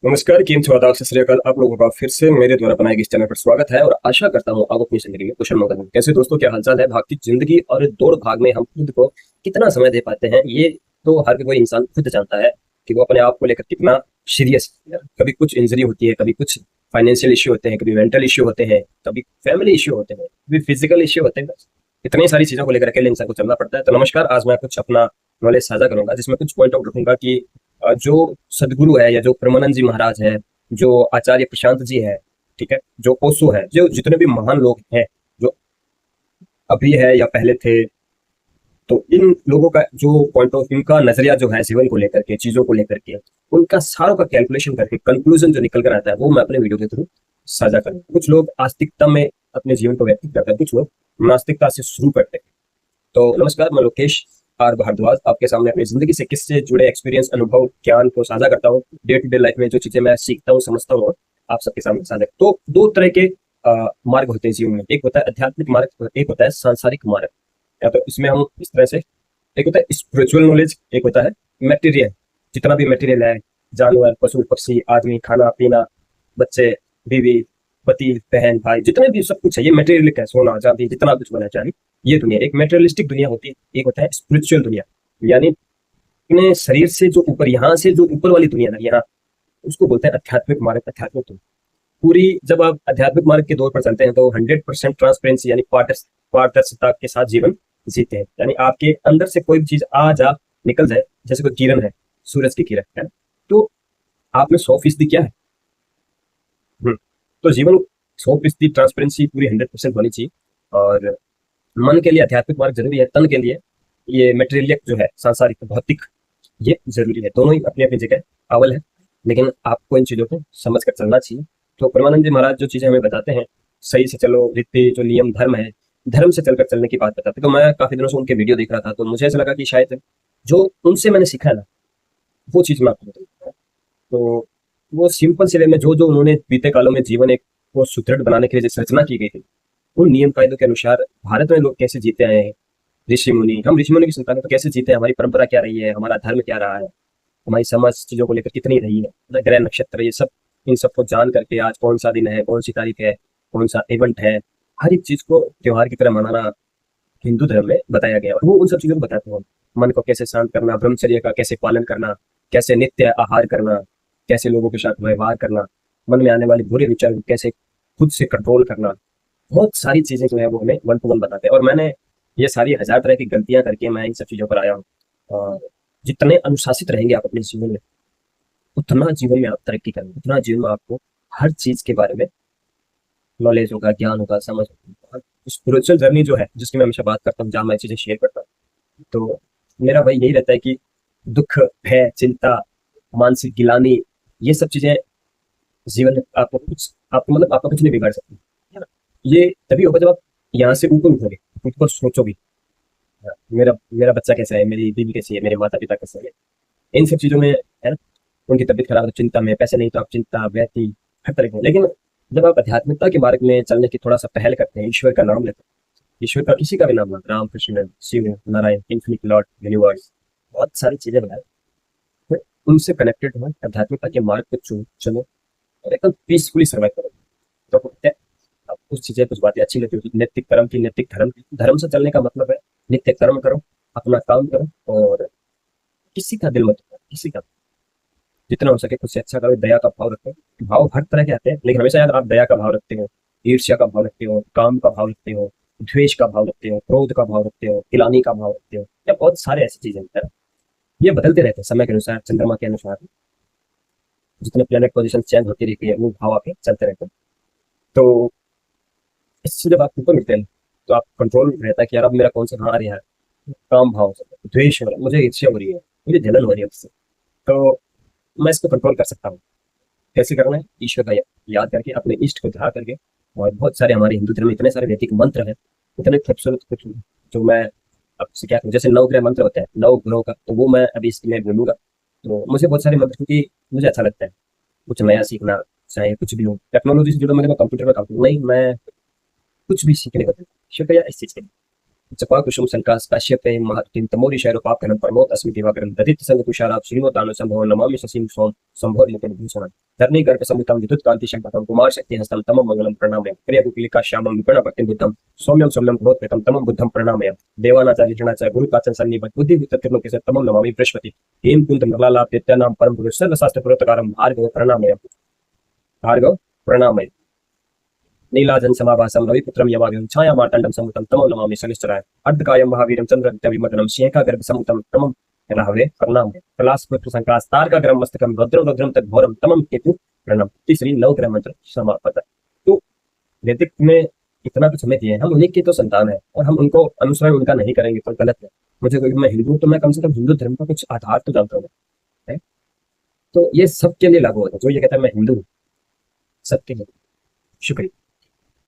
नमस्कार, कीमती आदाब, सत श्री अकाल। आप लोगों का फिर से मेरे द्वारा बनाए गए इस चैनल पर स्वागत है और आशा करता हूँ आप अपनी जिंदगी में कुशल मंगल हों। कैसे दोस्तों, क्या हालचाल है? भागती जिंदगी और दौड़ भाग में हम खुद को कितना समय दे पाते हैं, ये तो हर कोई इंसान खुद जानता है कि वो अपने आप को लेकर कितना सीरियस है। कभी कुछ इंजरी होती है, कभी कुछ फाइनेंशियल इश्यू होते हैं, कभी मेंटल इश्यू होते हैं, कभी फैमिली इश्यू होते हैं, कभी फिजिकल इश्यू होते हैं। इतनी सारी चीजों को लेकर अकेले इंसान को चलना पड़ता है। तो नमस्कार, आज मैं कुछ अपना नॉलेज साझा करूंगा जिसमें कुछ पॉइंट आउट रखूंगा कि जो सदगुरु है या जो परमानंद जी महाराज है, जो आचार्य प्रशांत जी है, ठीक है, जो ओशो है, जो जितने भी महान लोग हैं, जो अभी है या पहले थे, तो इन लोगों का जो पॉइंट ऑफ इनका नजरिया जो है जीवन को लेकर के, चीजों को लेकर के, उनका सारों का कैलकुलेशन करके कंक्लूजन जो निकल कर आता है वो मैं अपने वीडियो के थ्रू साझा करूंगा। कुछ लोग आस्तिकता में अपने जीवन को व्यतीत करते हैं, कुछ लोग नास्तिकता से शुरू करते हैं। तो नमस्कार, मैं लोकेश आर भारद्वाज आपके सामने अपनी जिंदगी से किससे जुड़े एक्सपीरियंस, अनुभव, ज्ञान को साझा करता हूँ। डे टू डे लाइफ में जो चीजें मैं सीखता हूँ, समझता हूँ, आप सबके सामने साझा। तो दो तरह के मार्ग होते हैं जीवन में। एक होता है आध्यात्मिक मार्ग, एक होता है सांसारिक मार्ग। या तो इसमें हम इस तरह से, एक होता है स्पिरिचुअल नॉलेज, एक होता है मटेरियल। जितना भी मटेरियल है, जानवर, पशु पक्षी, आदमी, खाना पीना, बच्चे, बीवी, पति, बहन, भाई, जितने भी सब कुछ है, ये मटेरियल है। सोना चांदी जितना कुछ बना चाहिए, ये दुनिया एक मेटेरियलिस्टिक दुनिया होती है। एक होता है स्पिरिचुअल दुनिया, यानी अपने शरीर से जो ऊपर, यहाँ से जो ऊपर वाली दुनिया है यहाँ, उसको बोलते हैं आध्यात्मिक मार्ग, आध्यात्मिक दुनिया। पूरी जब आप आध्यात्मिक मार्ग के दौर पर चलते हैं तो 100% ट्रांसपेरेंसी यानी पारदर्शिता के साथ जीवन जीते हैं। यानी आपके अंदर से कोई भी चीज आ जा निकल जाए, जैसे कोई किरण है, सूरज की किरण है, तो आप में 100% क्या है। तो जीवन 100% ट्रांसपेरेंसी पूरी 100% होनी चाहिए। और मन के लिए आध्यात्मिक मार्ग जरूरी है, तन के लिए ये मटेरियल जो है, सांसारिक भौतिक, ये जरूरी है। दोनों ही अपनी अपनी जगह अव्वल है, लेकिन आपको इन चीजों को समझ कर चलना चाहिए। तो परमानंद जी महाराज जो चीजें हमें बताते हैं, सही से चलो, रीति जो नियम धर्म है, धर्म से चलकर चलने की बात बताते। तो मैं काफी दिनों से उनके वीडियो देख रहा था, तो मुझे ऐसा लगा कि शायद जो उनसे मैंने सीखा है ना, वो चीज मैं आपको बताऊंगा। तो वो सिंपल से वे में जो जो उन्होंने बीते कालों में जीवन एक को सुदृढ़ बनाने के लिए जिस रचना की गई थी, उन नियम कायदों के अनुसार भारत में लोग कैसे जीते आए हैं। ऋषि मुनि, हम ऋषि मुनि की संतान हैं, तो कैसे जीते हैं, हमारी परंपरा क्या रही है, हमारा धर्म क्या रहा है, हमारी समझ चीजों को लेकर कितनी रही है, ग्रह नक्षत्र, ये सब, इन सबको जान करके आज कौन सा दिन है, कौन सी तारीख है, कौन सा इवेंट है, हर एक चीज को त्योहार की तरह मनाना हिंदू धर्म में बताया गया। और वो उन सब चीजों को बताते हैं, मन को कैसे शांत करना, ब्रह्मचर्य का कैसे पालन करना, कैसे नित्य आहार करना, कैसे लोगों के साथ व्यवहार करना, मन में आने वाले बुरे विचार को कैसे खुद से कंट्रोल करना। बहुत सारी चीजें जो है वो हमें वन टू वन बताते हैं। और मैंने ये सारी हजार तरह की गलतियां करके मैं इन सब चीजों पर आया हूँ। और जितने अनुशासित रहेंगे आप अपने जीवन में, उतना जीवन में आप तरक्की करेंगे, उतना जीवन में आपको हर चीज के बारे में नॉलेज होगा, ज्ञान होगा, समझ होगा। स्पिरिचुअल जर्नी जो है, जिसकी मैं हमेशा बात करता हूँ, जहाँ मैं चीजें शेयर करता हूँ, तो मेरा भाई यही रहता है कि दुख, भय, चिंता, मानसिक गिलानी, ये सब चीजें जीवन में आपको मतलब आपका कुछ नहीं बिगाड़ सकती है ना। ये तभी होगा जब आप यहाँ से ऊपर उठोगे, खुद को सोचोगे, मेरा मेरा बच्चा कैसा है, मेरी बीवी कैसी है, मेरे माता पिता कैसे है, इन सब चीजों में है ना। उनकी तबीयत खराब है तो चिंता में, पैसे नहीं तो आप चिंता, व्यथी, हर तरह की। लेकिन जब आप आध्यात्मिकता के मार्ग में चलने की थोड़ा सा पहल करते हैं, ईश्वर का नाम लेते हैं, ईश्वर का किसी का भी नाम लो, Ram, Krishna, Shiva, Narayan, infinite lord, universe, बहुत सारी चीजें बनाए, तो उनसे कनेक्टेड हो, आध्यात्मिकता के मार्ग पे चलो और एकदम पीसफुली सर्वाइव करो। तो होता है, अब कुछ चीजें, कुछ बातें अच्छी लगती होती, नैतिक कर्म की, नैतिक धर्म की। धर्म से चलने का मतलब है नित्य कर्म करो, अपना काम करो, और किसी का दिल मत दुखाओ, किसी का। जितना हो सके खुद से अच्छा करो, दया का भाव रखो। भाव हर तरह के आते हैं, लेकिन हमेशा याद आप दया का भाव रखते हो, ईर्ष्या का भाव रखते हो, काम का भाव रखते हो, द्वेष का भाव रखते हो, क्रोध का भाव रखते हो, गिलानी का भाव रखते हो, या बहुत सारे ऐसी चीजें हैं। ये बदलते रहते हैं समय के अनुसार, चंद्रमा के अनुसार, जितने प्लेनेट पोजिशन चेंज होती रहती है, वो भाव आपके चलते रहते हैं। तो इससे जब आप ऊपर उठते हैं तो आप कंट्रोल रहता है कि यार अब मेरा कौन सा कहाँ आ रहा है, काम भाव से द्वेष हो रहा है, मुझे ईर्ष्या हो रही है, मुझे जलन हो रही है उससे, तो मैं इसको कंट्रोल कर सकता हूँ। कैसे करना है? ईश्वर का याद करके, अपने इष्ट को ध्यान करके। और बहुत सारे हमारे हिंदू धर्म में इतने सारे वैदिक मंत्र हैं, इतने खूबसूरत कुछ, जो मैं आपसे क्या करूँ, जैसे 9 ग्रह मंत्र होता है, 9 ग्रहों का, तो वो मैं अभी इसमें बोलूंगा। तो मुझे बहुत सारे मंत्र, क्योंकि मुझे अच्छा लगता है कुछ नया सीखना, चाहे कुछ भी हो, टेक्नोलॉजी से जुड़ा, मैं कंप्यूटर में काम करूँ नहीं, मैं कुछ भी सीखने का शुक्रिया इस चीज के लिए। जपा कुसुम संकाश काश्यपे महत्तिम तमोरि शैरोपाकरम प्रमोद अस्मि दिवाकरम ददित संग तुषाराप श्रीमोतानु संभव नमामि शशिम सोम संभव भूषण। धरणी गर्भ संहितम विद्युत कांति शंभतम कुमार शक्ति हस्तम तमम मंगलम प्रणामयम क्रिया कुक्लिका श्यामम विपणा भक्ति बुद्धम सौम्यम सौम्यम प्रोत्पेतम तमम बुद्धम प्रणामयम देवानाचार्य जनाचार्य गुरु काचन सन्निभत बुद्धि वित्तलों के तमम नमामि बृहस्पति हेम कुंत नलाला नाम परम पुरुष सर्वशास्त्र पुरतकारम भार्गव प्रणामयम भार्गव प्रणामयम नीलाजन समाभासम रविपुत्रम यमाग्रम छाया मार्तंडम समुतम तमो नमामि शनिश्चराय अर्धकायम महावीरम चंद्रविद्या विमदनम सिंहका गर्भ समुतम तमम राहवे प्रणाम कलास पुत्र संकास तारका ग्रम मस्तकम रुद्रम रुद्रम तक घोरम तमम केतु प्रणाम। तीसरी नव ग्रह मंत्र समापत। तो वैदिक में इतना कुछ हमें दिए, हम उन्हीं की तो संतान है और हम उनको अनुसरण उनका नहीं करेंगे तो गलत है। मुझे मैं हिंदू, तो मैं कम से कम हिंदू धर्म का कुछ आधार तो जानता हूँ, है? तो ये सबके लिए लागू होता है। जो ये कहता है मैं हिंदू हूँ, सबके लिए। शुक्रिया।